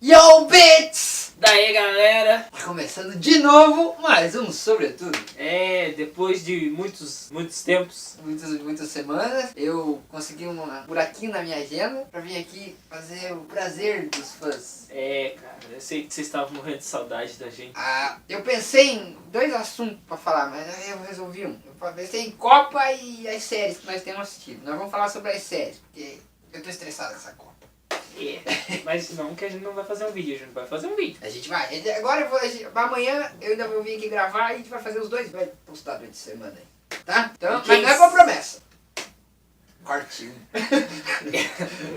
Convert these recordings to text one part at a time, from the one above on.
Yo, bits! Daí, galera, Começando de novo, mais um Sobretudo. depois de muitos tempos, Muitas semanas, eu consegui um buraquinho na minha agenda pra vir aqui fazer o prazer dos fãs. cara, eu sei que vocês estavam morrendo de saudade da gente. Eu pensei em dois assuntos pra falar, mas aí eu resolvi um. Eu pensei em Copa e as séries que nós temos assistido. Nós vamos falar sobre as séries, porque eu tô estressado com essa Copa. Mas não que a gente não vai fazer um vídeo, a gente vai fazer um vídeo. A gente vai. Agora amanhã eu ainda vou vir aqui gravar e a gente vai fazer os dois. Vai postar durante a semana aí. Tá? Então, mas não é com promessa. Cortinho.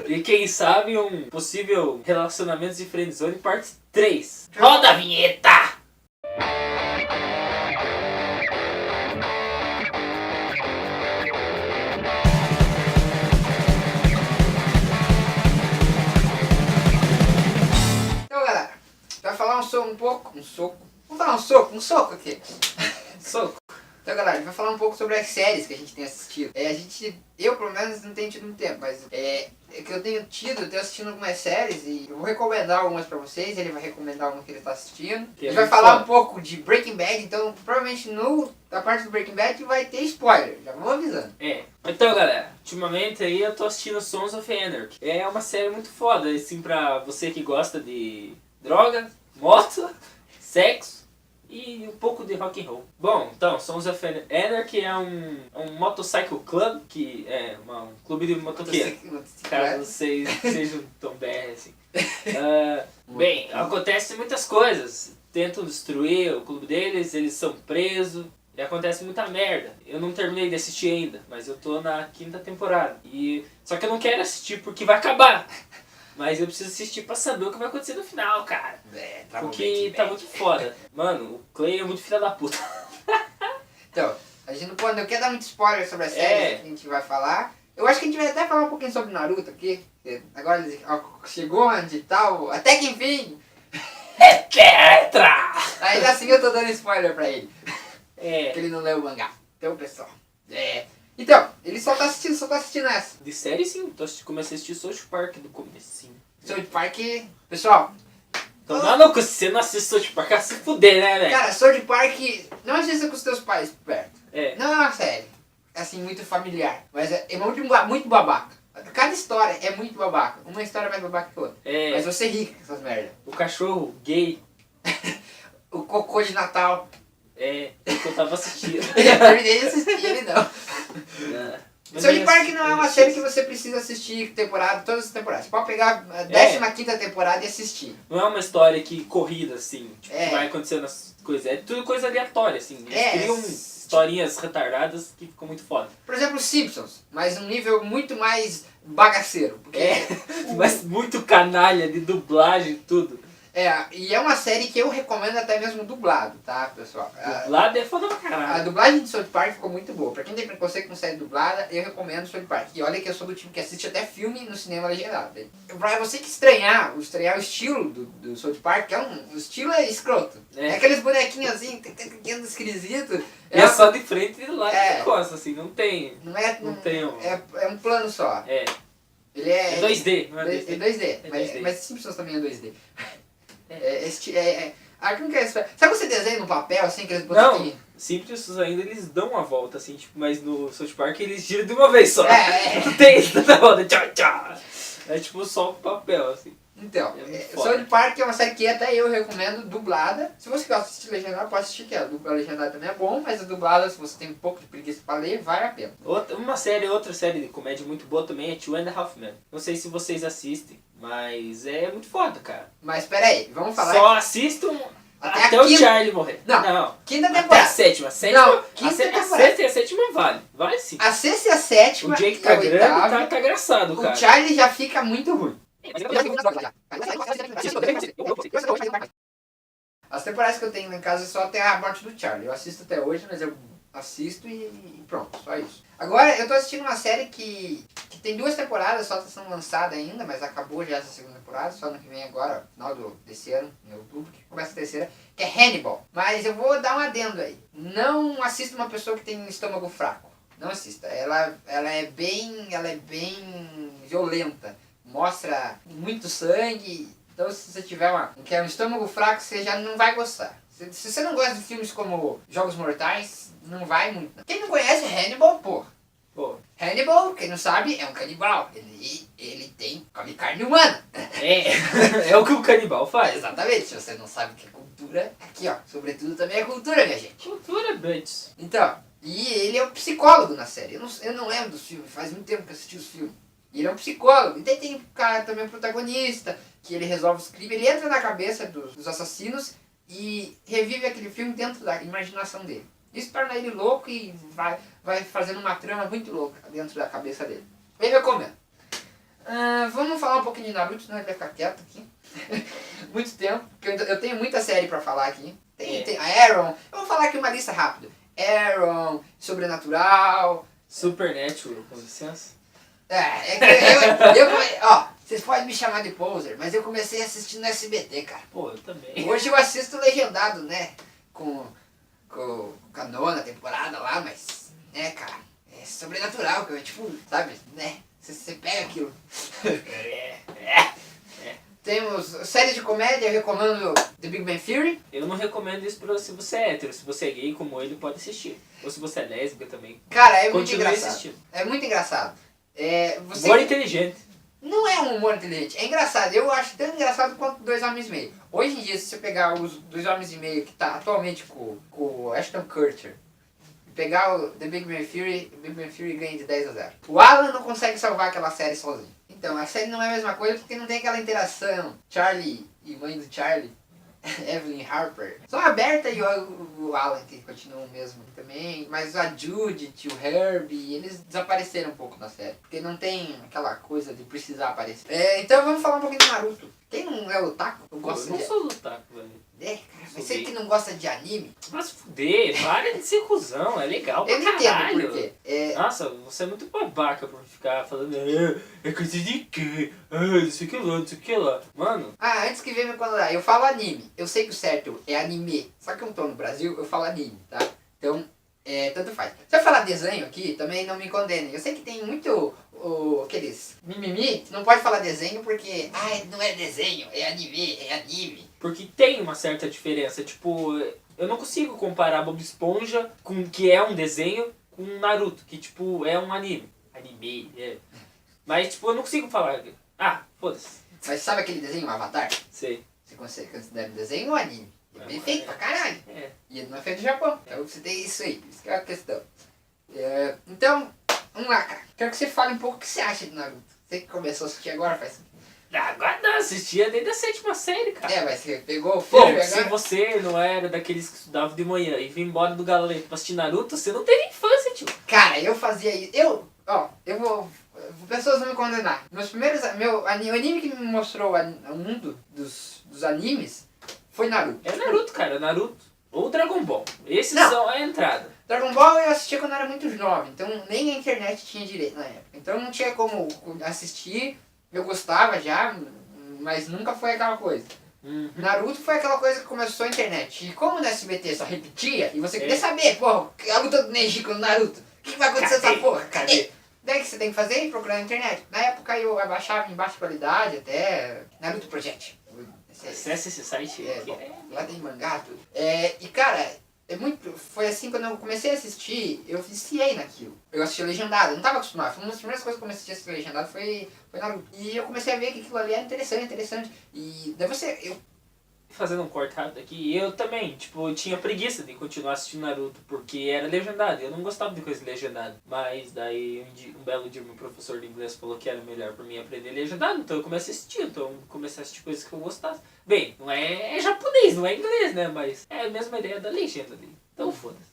E quem sabe um possível Relacionamentos de Friendzone parte 3. Roda a vinheta! Então, galera, vai falar um pouco. Vamos falar um soco aqui. Soco. Então, galera, a gente vai falar um pouco sobre as séries que a gente tem assistido. Eu pelo menos não tenho tido muito tempo, mas que eu tenho assistindo algumas séries e eu vou recomendar algumas pra vocês, ele vai recomendar algumas que ele tá assistindo. Que Ele vai muito falar foda. um pouco de Breaking Bad, então provavelmente da parte do Breaking Bad vai ter spoiler, já vou avisando. Então, galera, ultimamente aí eu tô assistindo Sons of Anarchy. É uma série muito foda, assim, pra você que gosta de droga, moto, sexo e um pouco de rock and roll. Bom, então, Sons of Anarchy é um motorcycle club, que é um clube de motoqueiro. Caso vocês sejam tão BR assim. Bem, acontece muitas coisas. Tentam destruir o clube deles, eles são presos. E acontece muita merda. Eu não terminei de assistir ainda, mas eu tô na 5ª temporada. Só que eu não quero assistir porque vai acabar. Mas eu preciso assistir pra saber o que vai acontecer no final, cara. Porque tá muito foda. Mano, o Clay é muito filho da puta. Então, a gente não quer dar muito spoiler sobre a série que a gente vai falar. Eu acho que a gente vai até falar um pouquinho sobre Naruto aqui. Agora chegou onde e tal, até que enfim. Tetra! Ainda assim eu tô dando spoiler pra ele. É. Que ele não leu o mangá. Então, pessoal. Então, ele só tá assistindo essa. De série sim, comecei a assistir South Park do comecinho. South Park, pessoal. Então, não, se você não assiste South Park, vai se fuder, né, velho? Cara, South Park, não assista com os teus pais perto. Não é uma série, assim, muito familiar. Mas é muito babaca. Cada história é muito babaca. Uma história mais babaca que a outra. Mas você ri com essas merdas. O cachorro gay. O cocô de Natal. É o que eu tava assistindo. Eu terminei de assistir ele não. South Park não é uma série que você precisa assistir todas as temporadas. Você pode pegar a 15ª temporada e assistir. Não é uma história que corrida, assim, tipo, que vai acontecendo as coisas. É tudo coisa aleatória, assim. Eles criam historinhas retardadas que ficam muito foda. Por exemplo, Simpsons, mas um nível muito mais bagaceiro. Mas muito canalha de dublagem e tudo. E é uma série que eu recomendo até mesmo dublado, tá, pessoal? Dublado é foda pra A caralho. dublagem de South Park ficou muito boa. Pra quem tem preconceito com série dublada, eu recomendo South Park. E olha que eu sou do tipo que assiste até filme no cinema legendado. Pra você que estranhar o estilo do South Park, que o estilo é escroto. É aqueles bonequinhos assim, pequenos, esquisitos. E é só de frente e lá de costa, assim, não tem. Não tem é um plano só. Ele é 2D, não é 2D. É 2D, É 2D. mas Simpsons também é 2D. Como que é isso? Sabe quando você desenha no papel assim, aqueles bonequinhos? Não, Simpsons ainda eles dão uma volta, assim, tipo, mas no South Park eles giram de uma vez só. Não tem isso da volta, tchau, tchau. É tipo só o papel, assim. Então, foda. South Park é uma série que até eu recomendo dublada. Se você gosta de assistir legendado, pode assistir que a legendada também é bom, mas a dublada, se você tem um pouco de preguiça pra ler, vale a pena. Outra série de comédia muito boa também é Two and a Half Men. Não sei se vocês assistem, mas é muito foda, cara. Mas pera aí, vamos falar. Só assistam até o Charlie morrer. Não, 5ª temporada. até a sétima. Não, A 5ª sexta temporada. e a sétima vale. Vale sim. A 6ª e a 7ª. O Jake e a tá grande, 8ª, tá engraçado, cara. O Charlie já fica muito ruim. As temporadas que eu tenho em casa é só até a morte do Charlie. Eu assisto até hoje, mas eu assisto e pronto, só isso. Agora eu tô assistindo uma série que tem 2 temporadas, só tá sendo lançada ainda, mas acabou já essa 2ª temporada, só ano que vem agora, final desse ano, em outubro, que começa a 3ª, que é Hannibal. Mas eu vou dar um adendo aí. Não assista uma pessoa que tem estômago fraco. Não assista. Ela é bem violenta. Mostra muito sangue. Então se você tiver um estômago fraco, você já não vai gostar. Se você não gosta de filmes como Jogos Mortais, não vai muito. Quem não conhece Hannibal, pô. Hannibal, quem não sabe, é um canibal. Ele come carne humana. É o que o canibal faz. Exatamente, se você não sabe o que é cultura, aqui ó, sobretudo também é cultura, minha gente. Cultura, bitch. Então, e ele é um psicólogo na série. Eu não lembro dos filmes, faz muito tempo que eu assisti os filmes. E ele é um psicólogo. E daí tem um cara também, um protagonista, que ele resolve os crimes, ele entra na cabeça dos assassinos e revive aquele filme dentro da imaginação dele. Isso torna ele louco e vai fazendo uma trama muito louca dentro da cabeça dele. Eu recomendo. Vamos falar um pouquinho de Naruto, senão ele vai ficar quieto aqui. Muito tempo, porque eu tenho muita série pra falar aqui. Tem Arrow, eu vou falar aqui uma lista rápida. Arrow, Sobrenatural. Supernatural, com licença. Ó, vocês podem me chamar de poser, mas eu comecei assistindo no SBT, cara. Pô, eu também. Hoje eu assisto legendado, né? Com a nona temporada lá, mas, né, cara, é sobrenatural, que eu, tipo, sabe, né? Você pega aquilo. Temos séries de comédia, eu recomendo The Big Bang Theory. Eu não recomendo isso se você é hétero. Se você é gay como ele, pode assistir. Ou se você é lésbica também. Cara, é muito Continue engraçado. assistindo. É muito engraçado. Humor inteligente. Não é um humor inteligente, é engraçado. Eu acho tão engraçado quanto Dois Homens e Meio. Hoje em dia, se você pegar os Dois Homens e Meio, que tá atualmente com o Ashton Kutcher, e pegar o The Big Bang Theory ganha de 10-0. O Alan não consegue salvar aquela série sozinho. Então, a série não é a mesma coisa porque não tem aquela interação. Charlie e mãe do Charlie, Evelyn Harper. Só a Berta e o Alan que continuam mesmo também. Mas a Judith, o Herbie, eles desapareceram um pouco na série. Porque não tem aquela coisa de precisar aparecer. Então vamos falar um pouquinho de Naruto. Quem não é otaku? Eu não sou do taco, velho. Cara, mas você que não gosta de anime? Mas fuder, para de ser cuzão, é legal pra Eu não caralho. entendo por quê. Nossa, você é muito babaca por ficar falando é coisa de quê? Isso aqui lá, isso aqui lá. Mano. Antes que venha me condenar, eu falo anime. Eu sei que o certo é anime. Só que eu não tô no Brasil, eu falo anime, tá? Então, tanto faz. Se eu falar desenho aqui, também não me condenem. Eu sei que tem muito aqueles mimimi, não pode falar desenho porque, não é desenho, é anime. Porque tem uma certa diferença. Tipo, eu não consigo comparar Bob Esponja, que é um desenho, com Naruto, que tipo, é um anime. Mas tipo, eu não consigo falar. Foda-se. Mas sabe aquele desenho, Avatar? Sei. Você considera um desenho ou anime? É bem feito pra caralho. E ele não é feito no Japão. Então você tem isso aí, isso que é a questão. Então, vamos lá, cara. Quero que você fale um pouco o que você acha de Naruto. Você que começou a assistir agora, faz... Agora não, assistia desde a 7ª série, cara. Mas você pegou o filme agora? Se você não era daqueles que estudavam de manhã e vinha embora do galeto pra assistir Naruto, você não teve infância, tio. Cara, eu fazia isso. Eu vou... Pessoas vão me condenar. O anime que me mostrou o mundo dos animes foi Naruto. É Naruto, cara. Naruto. Ou Dragon Ball. Esses são a entrada. Dragon Ball eu assistia quando eu era muito jovem, então nem a internet tinha direito na época. Então não tinha como assistir, eu gostava já, mas nunca foi aquela coisa. Naruto foi aquela coisa que começou a internet. E como no SBT só repetia, e você queria saber, a luta do Neji com o Naruto, o que vai acontecer essa porra? Cadê? Daí que você tem que fazer? Procurar na internet. Na época eu abaixava em baixa qualidade até Naruto Project. Acesse esse site. Lá tem mangá, tudo. E cara, foi assim, quando eu comecei a assistir, eu viciei naquilo. Eu assisti legendado, eu não tava acostumado. Foi uma das primeiras coisas que eu comecei a assistir legendado foi Naruto. E eu comecei a ver que aquilo ali era interessante. E daí Fazendo um corte rápido aqui, eu também, eu tinha preguiça de continuar assistindo Naruto, porque era legendado, eu não gostava de coisa legendada. Mas daí, um belo dia, meu professor de inglês falou que era melhor pra mim aprender legendado, então eu comecei a assistir coisas que eu gostasse. Bem, não é japonês, não é inglês, né, mas é a mesma ideia da legenda ali, então foda-se.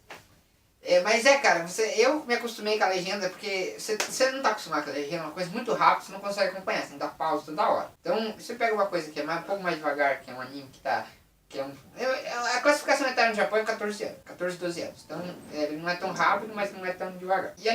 Mas cara, eu me acostumei com a legenda porque você não tá acostumado com a legenda, é uma coisa muito rápida, você não consegue acompanhar, você tem que dar pausa toda hora. Então, você pega uma coisa que é um pouco mais devagar, que é um anime a classificação etária no Japão é 14 anos, 14, 12 anos. Então, ele não é tão rápido, mas não é tão devagar. E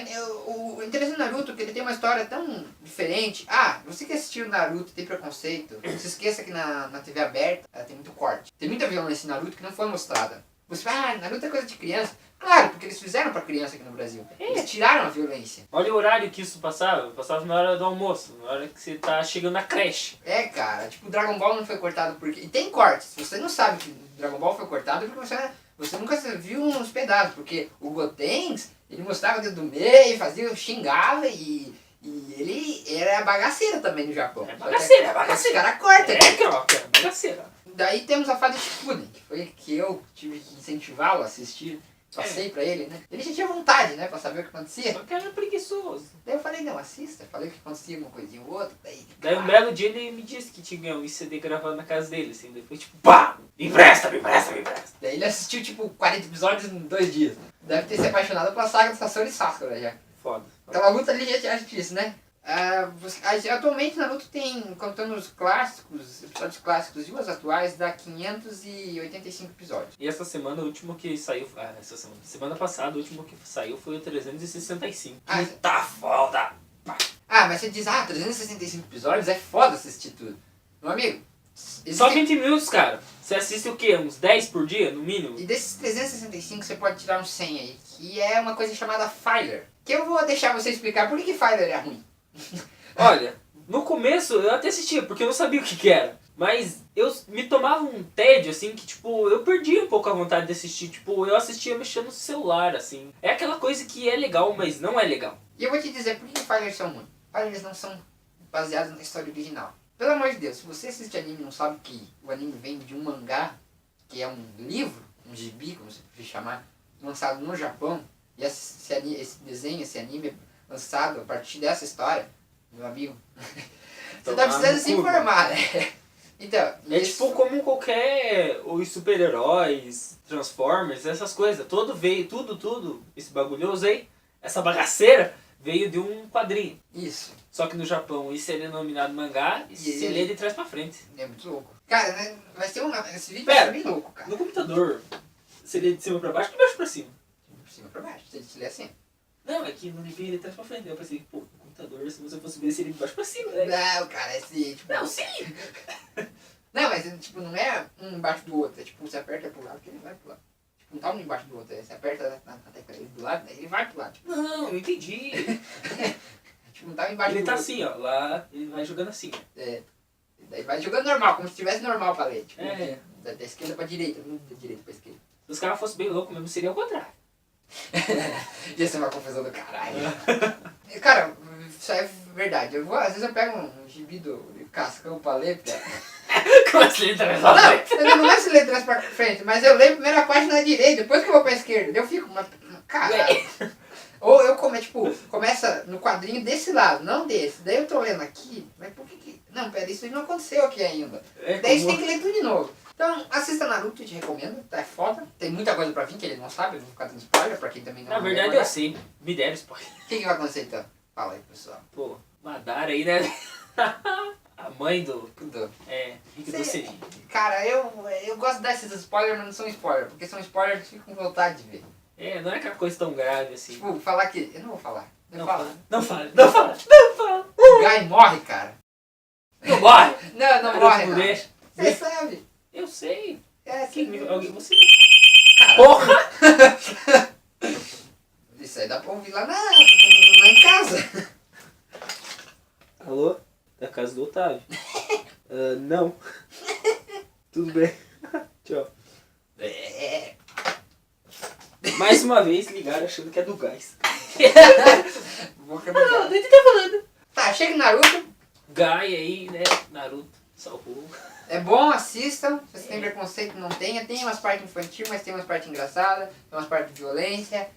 o interessante do Naruto é que ele tem uma história tão diferente. Você que assistiu Naruto e tem preconceito, não se esqueça que na TV aberta tem muito corte. Tem muita violência em Naruto que não foi mostrada Você fala, Naruto é coisa de criança. Claro, porque eles fizeram pra criança aqui no Brasil. Eles tiraram a violência. Olha o horário que isso passava. Passava na hora do almoço, na hora que você tá chegando na creche. É, cara, tipo, Dragon Ball não foi cortado porque... E tem cortes. Se você não sabe que Dragon Ball foi cortado é porque você nunca viu uns pedaços. Porque o Gotenks, ele mostrava o dedo do meio, xingava e ele era bagaceiro também no Japão. É bagaceiro, é Os bagaceiro. caras cortam. É bagaceira. Daí temos a fase Shippuden, que foi que eu tive que incentivá-lo a assistir. Passei pra ele, né? Ele já tinha vontade, né? Pra saber o que acontecia. Só que era preguiçoso. Daí eu falei, não, assista. Falei que acontecia uma coisinha ou outra. Daí um belo dia ele me disse que tinha um CD gravado na casa dele, assim. Daí foi tipo, pá! Me empresta, me empresta, me empresta. Daí ele assistiu tipo 40 episódios em 2 dias. Deve ter se apaixonado pela saga do Sasori e Sakura já. Foda. Então a luta ali já acha disso, né? Atualmente Naruto tem, contando os clássicos, episódios clássicos e os atuais, dá 585 episódios. E essa semana o último que saiu. Semana passada o último que saiu foi o 365. Ah, Tá foda! mas você diz, 365 episódios é foda assistir tudo. Meu amigo, Só 20 minutos, cara. Você assiste o quê? Uns 10 por dia, no mínimo? E desses 365 você pode tirar uns 100 aí, que é uma coisa chamada filler. Que eu vou deixar você explicar por que filler é ruim. Olha, no começo eu até assistia, porque eu não sabia o que era. Mas eu me tomava um tédio, assim, que tipo, eu perdia um pouco a vontade de assistir. Tipo, eu assistia mexendo no celular, assim. É aquela coisa que é legal, mas não é legal. E eu vou te dizer por que fillers são ruins. Fillers não são baseados na história original. Pelo amor de Deus, se você assiste anime e não sabe que o anime vem de um mangá, que é um livro, um gibi, como você preferir chamar, lançado no Japão, e esse desenho, esse anime é lançado a partir dessa história, meu amigo, você tá precisando se informar, né? Então, É tipo como qualquer... Os super-heróis, Transformers, essas coisas. Tudo, esse bagulhoso aí, essa bagaceira, veio de um quadrinho. Isso. Só que no Japão isso é denominado mangá e se lê de trás pra frente. É muito louco. Cara, né, vai ser esse vídeo vai ser bem louco, cara. No computador, você lê de cima pra baixo ou de baixo pra cima? De cima pra baixo, você lê assim. Não, é que no livro de trás pra frente. Eu pensei, pô, no computador, se você fosse ver, seria de baixo pra cima, né? Não, cara, esse... Tipo, Não, sim! Não, mas tipo, não é um embaixo do outro. É tipo, você aperta pro lado que ele vai pro lado. Tipo, não tá um embaixo do outro. Você aperta na tecla dele do lado, daí ele vai pro lado. Tipo, Não, eu entendi. tipo, não tá um embaixo Ele do tá outro. assim, ó. Lá, ele vai jogando assim. É. Daí vai jogando normal, como se estivesse normal pra ler. Tipo, É. da esquerda pra direita, não da direita pra esquerda. Se os caras fossem bem loucos mesmo, seria o contrário. Ia ser uma confusão do caralho. Cara, isso é verdade. Às vezes eu pego um gibi do Cascão pra ler, Como assim ele tá Não, não é se ler trás pra frente, mas eu leio a primeira página na direita, depois que eu vou pra esquerda. Eu fico, caralho. Ou eu começa no quadrinho desse lado, não desse. Daí eu tô lendo aqui, mas por que... Não, pera, isso não aconteceu aqui ainda. Daí você tem que ler tudo de novo. Então, assista Naruto, eu te recomendo, tá? É foda. Tem muita coisa pra vir que ele não sabe, eu vou ficar dando spoiler pra quem também não Na verdade eu sei, me deram spoiler. O que vai acontecer então? Fala aí, pessoal. Pô, Madara aí, né? A mãe do... Tudo. Rick do Senin. Cara, eu gosto desses spoilers, mas não são spoilers, porque são spoilers que fico com vontade de ver. Não é aquela coisa tão grave assim. Tipo, falar que... Eu não vou falar. Não falo. fala, não fala, não fala, não fala. O Guy morre, cara. Não morre. Não morre, Não não. deixa. Você sabe. Eu sei. É assim. Alguém, você... Cara, Porra! isso aí dá pra ouvir lá em casa. Alô? Da casa do Otávio. Não. Tudo bem. Tchau. Mais uma vez ligaram achando que é do gás. Não, nem tá falando. Tá, chega em Naruto. Gai aí, né? Naruto, salvou. É bom, assistam. Se você tem preconceito, não tenha. Tem umas partes infantis, mas tem umas partes engraçadas. Tem umas partes de violência.